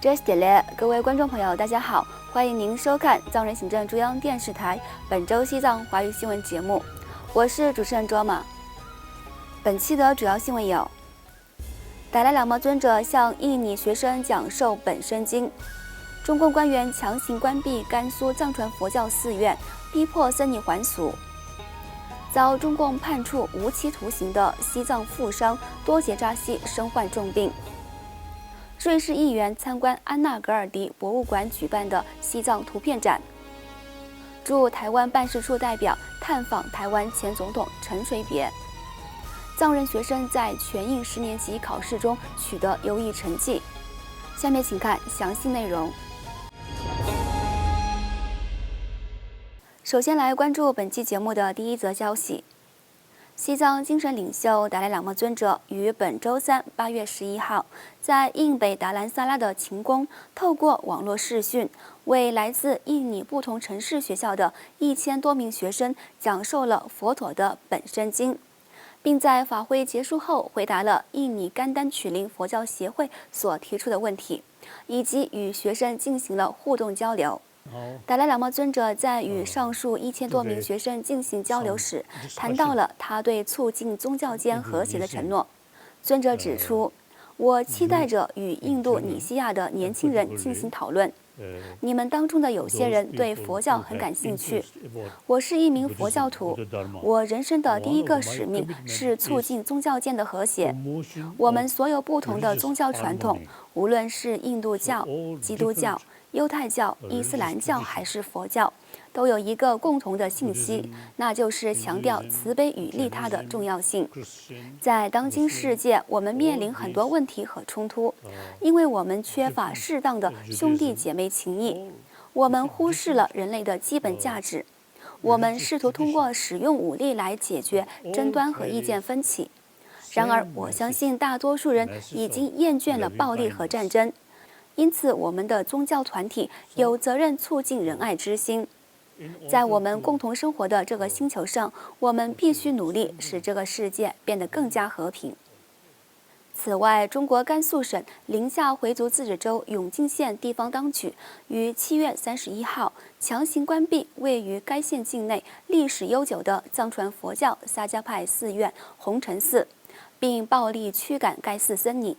这是点嘞，各位观众朋友，大家好，欢迎您收看藏人行政中央电视台本周西藏华语新闻节目，我是主持人卓玛。本期的主要新闻有：达赖喇嘛尊者向印尼学生讲授本生经；中共官员强行关闭甘肃藏传佛教寺院，逼迫僧尼还俗；遭中共判处无期徒刑的西藏富商多杰扎西身患重病；瑞士议员参观安纳格尔迪博物馆举办的西藏图片展；驻台湾办事处代表探访台湾前总统陈水扁；藏人学生在全印10年级考试中取得优异成绩。下面请看详细内容。首先来关注本期节目的第一则消息。西藏精神领袖达赖喇嘛尊者于本周三8月11号，在印北达兰萨拉的勤宫，透过网络视讯，为来自印尼不同城市学校的1000多名学生讲授了佛陀的本生经，并在法会结束后回答了印尼甘丹曲林佛教协会所提出的问题，以及与学生进行了互动交流。达赖喇嘛尊者在与上述1000多名学生进行交流时，谈到了他对促进宗教间和谐的承诺。尊者指出，我期待着与印度尼西亚的年轻人进行讨论。你们当中的有些人对佛教很感兴趣。我是一名佛教徒，我人生的第一个使命是促进宗教间的和谐。我们所有不同的宗教传统，无论是印度教、基督教、犹太教、伊斯兰教还是佛教，都有一个共同的信息，那就是强调慈悲与利他的重要性。在当今世界，我们面临很多问题和冲突，因为我们缺乏适当的兄弟姐妹情谊，我们忽视了人类的基本价值，我们试图通过使用武力来解决争端和意见分歧。然而，我相信大多数人已经厌倦了暴力和战争。因此，我们的宗教团体有责任促进仁爱之心。在我们共同生活的这个星球上，我们必须努力使这个世界变得更加和平。此外，中国甘肃省临夏回族自治州永靖县地方当局于7月31号强行关闭位于该县境内历史悠久的藏传佛教萨迦派寺院红尘寺，并暴力驱赶该寺僧尼。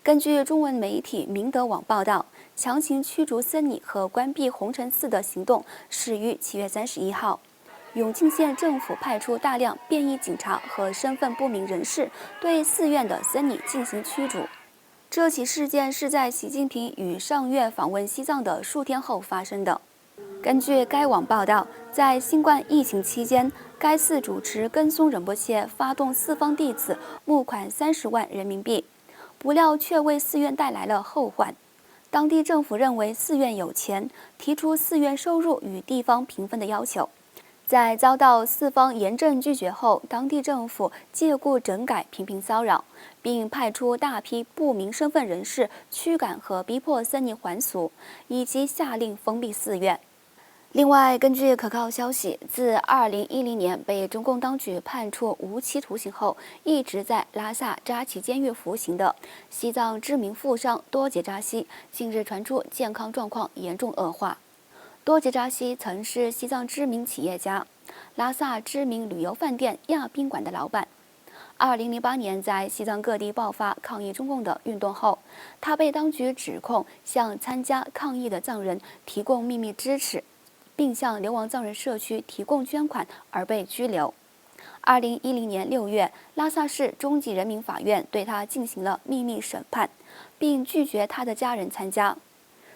根据中文媒体明德网报道，强行驱逐僧尼和关闭红尘寺的行动始于7月31号。永靖县政府派出大量便衣警察和身份不明人士对寺院的僧尼进行驱逐。这起事件是在习近平于上月访问西藏的数天后发生的。根据该网报道，在新冠疫情期间，该寺主持跟松仁波切发动四方弟子募款30万人民币。不料却为寺院带来了后患。当地政府认为寺院有钱，提出寺院收入与地方平分的要求。在遭到四方严正拒绝后，当地政府借故整改频频骚扰，并派出大批不明身份人士驱赶和逼迫僧尼还俗，以及下令封闭寺院。另外，根据可靠消息，自2010年被中共当局判处无期徒刑后，一直在拉萨扎旗监狱服刑的西藏知名富商多杰扎西，近日传出健康状况严重恶化。多杰扎西曾是西藏知名企业家、拉萨知名旅游饭店亚宾馆的老板。2008年，在西藏各地爆发抗议中共的运动后，他被当局指控向参加抗议的藏人提供秘密支持，并向流亡藏人社区提供捐款而被拘留。2010年6月，拉萨市中级人民法院对他进行了秘密审判，并拒绝他的家人参加。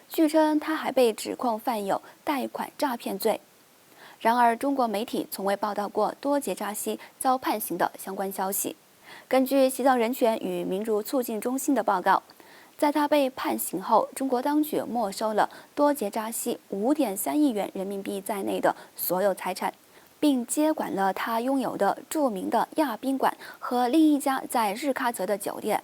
据称，他还被指控犯有贷款诈骗罪。然而，中国媒体从未报道过多杰扎西遭判刑的相关消息。根据西藏人权与民主促进中心的报告，在他被判刑后，中国当局没收了多杰扎西5.3亿元人民币在内的所有财产，并接管了他拥有的著名的亚宾馆和另一家在日喀则的酒店。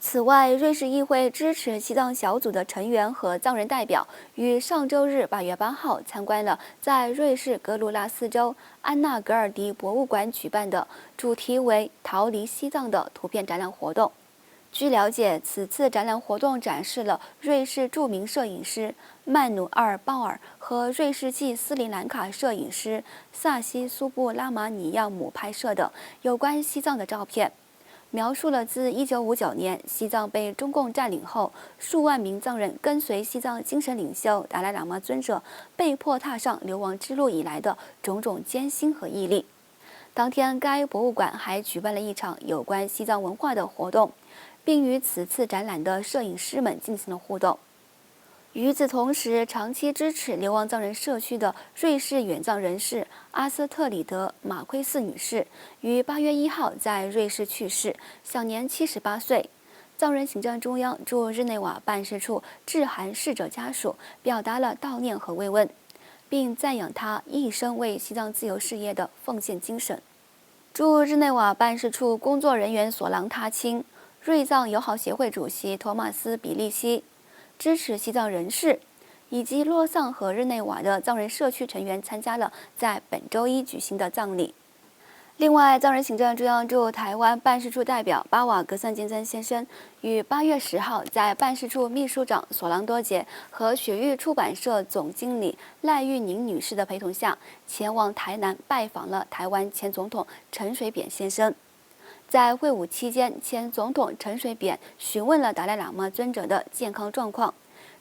此外，瑞士议会支持西藏小组的成员和藏人代表于上周日8月8号参观了在瑞士格鲁拉斯州安纳格尔迪博物馆举办的主题为“逃离西藏”的图片展览活动。据了解，此次展览活动展示了瑞士著名摄影师曼努阿尔·鲍尔和瑞士继斯里兰卡摄影师萨西苏布拉马尼亚姆拍摄的有关西藏的照片，描述了自1959年西藏被中共占领后，数万名藏人跟随西藏精神领袖达赖喇嘛尊者被迫踏上流亡之路以来的种种艰辛和毅力。当天，该博物馆还举办了一场有关西藏文化的活动，并与此次展览的摄影师们进行了互动。与此同时，长期支持流亡藏人社区的瑞士远藏人士阿斯特里德·马奎斯女士于8月1号在瑞士去世，享年78岁。藏人行政中央驻日内瓦办事处致函逝者家属，表达了悼念和慰问，并赞扬他一生为西藏自由事业的奉献精神。驻日内瓦办事处工作人员索朗他钦、瑞藏友好协会主席托马斯·比利西、支持西藏人士以及洛桑和日内瓦的藏人社区成员参加了在本周一举行的葬礼。另外，藏人行政中央驻台湾办事处代表巴瓦格桑金森先生于8月10号在办事处秘书长索朗多杰和雪域出版社总经理赖玉宁女士的陪同下，前往台南拜访了台湾前总统陈水扁先生。在会晤期间，前总统陈水扁询问了达赖喇嘛尊者的健康状况，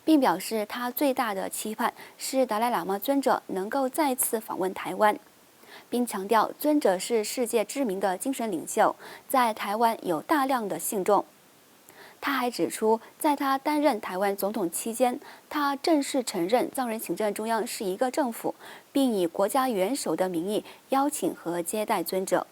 并表示他最大的期盼是达赖喇嘛尊者能够再次访问台湾，并强调尊者是世界知名的精神领袖，在台湾有大量的信众。他还指出，在他担任台湾总统期间，他正式承认藏人行政中央是一个政府，并以国家元首的名义邀请和接待尊者。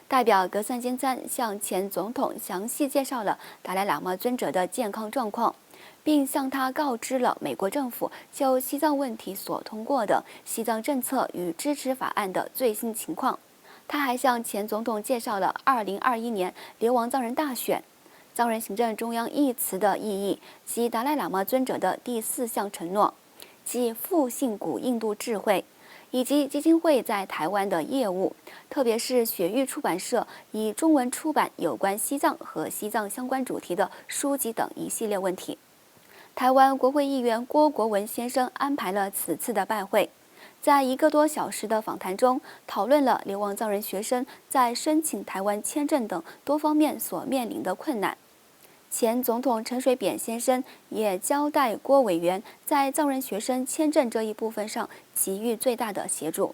代表格桑金赞向前总统详细介绍了达赖喇嘛尊者的健康状况，并向他告知了美国政府就西藏问题所通过的西藏政策与支持法案的最新情况。他还向前总统介绍了2021年流亡藏人大选、藏人行政中央一词的意义及达赖喇嘛尊者的第4项承诺，即复兴古印度智慧，以及基金会在台湾的业务，特别是雪域出版社以中文出版有关西藏和西藏相关主题的书籍等一系列问题。台湾国会议员郭国文先生安排了此次的拜会，在1个多小时的访谈中，讨论了流亡藏人学生在申请台湾签证等多方面所面临的困难。前总统陈水扁先生也交代郭委员在藏人学生签证这一部分上给予最大的协助。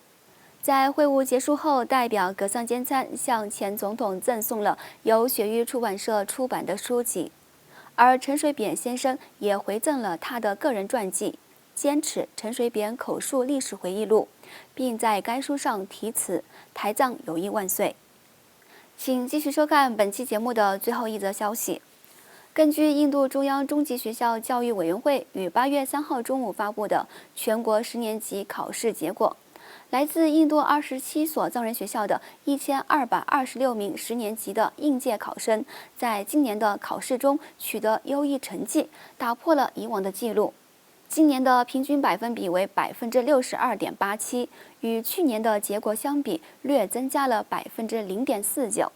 在会晤结束后，代表格桑坚参向前总统赠送了由雪域出版社出版的书籍，而陈水扁先生也回赠了他的个人传记《坚持陈水扁口述历史回忆录》，并在该书上题词“台藏友谊万岁”。请继续收看本期节目的最后一则消息。根据印度中央中级学校教育委员会于8月3号中午发布的全国10年级考试结果，来自印度27所藏人学校的1226名10年级的应届考生，在今年的考试中取得优异成绩，打破了以往的记录。今年的平均百分比为62.87%，与去年的结果相比，略增加了0.49%。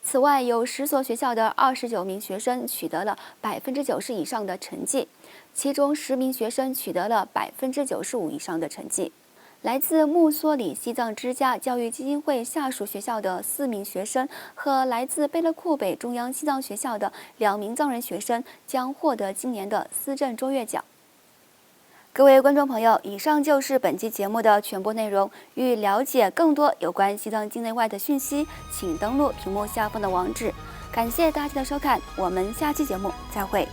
此外，有10所学校的29名学生取得了90%以上的成绩，其中10名学生取得了95%以上的成绩。来自穆索里西藏之家教育基金会下属学校的4名学生和来自贝勒库北中央西藏学校的2名藏人学生将获得今年的思政卓越奖。各位观众朋友，以上就是本期节目的全部内容。欲了解更多有关西藏境内外的讯息，请登录屏幕下方的网址。感谢大家的收看，我们下期节目再会。